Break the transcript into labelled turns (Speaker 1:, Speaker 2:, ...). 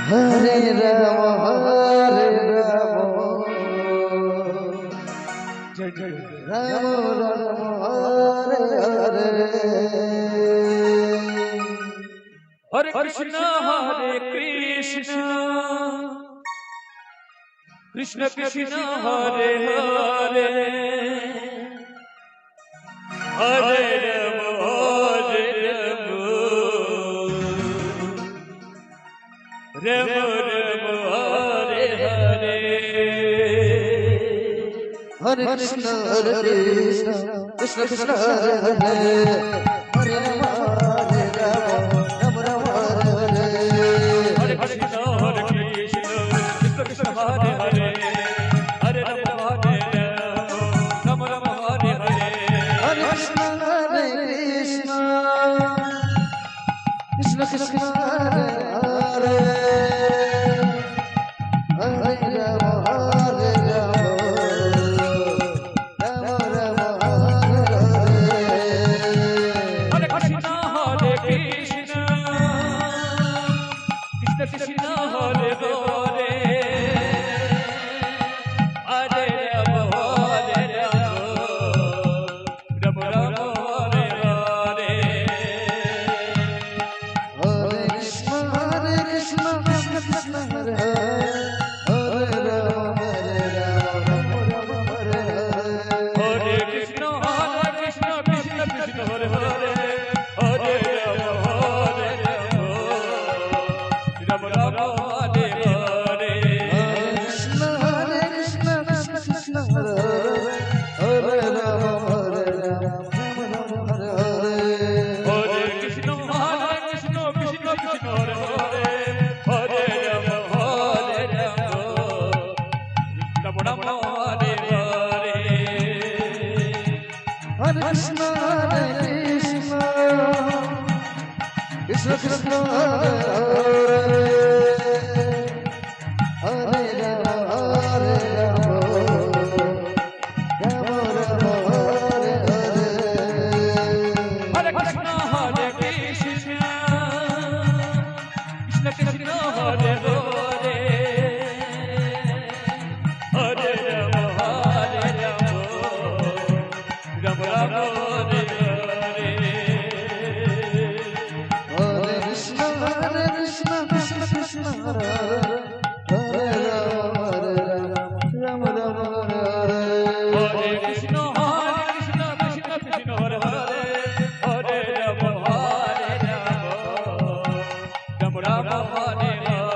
Speaker 1: Hare Rama Hare Rama Rama Rama Hare Hare
Speaker 2: Hare Krishna Hare Krishna Krishna Krishna Hare Hare Hare Rama Rama Rama Hare Hare
Speaker 1: Hare Krishna Hare Krishna Krishna Krishna Hare Hare Hare Rama Hare Rama Rama Rama Hare Hare
Speaker 2: Hare Krishna Hare Krishna Krishna Krishna Hare Hare Hare Rama Hare Rama Rama Rama Hare Hare
Speaker 1: Hare Krishna Hare Krishna Krishna Krishna Hare Hare Hare Rama Hare Rama Rama Rama Hare Hare
Speaker 2: Hare Krishna Hare Krishna Krishna Krishna Hare Hare Hare Rama Rama Rama Hare Hare
Speaker 1: Hare Krishna Hare Krishna Krishna Krishna Hare Hare Hare Rama Rama Rama Hare Hare
Speaker 2: Hare Krishna Krishna Krishna Hare Hare Hare Rama Rama Rama Hare Hare
Speaker 1: Krishna Hare Krishna Krishna Krishna Hare Hare Hare Rama Rama Hare Hare
Speaker 2: Hare Krishna Krishna Krishna Hare Hare Hare Rama Rama Rama Hare Hare
Speaker 1: Hare Krishna Hare Krishna Krishna Krishna Hare Hare Hare Rama Rama Rama Hare Hare
Speaker 2: Hare Krishna Hare Krishna Krishna Krishna Hare Hare Hare Rama Rama Rama Hare Hare
Speaker 1: Hare Krishna Hare Krishna Krishna Krishna Hare Hare Hare Rama Rama Hare
Speaker 2: Hare Krishna Krishna Krishna Hare Hare Hare Rama Rama Rama Hare Hare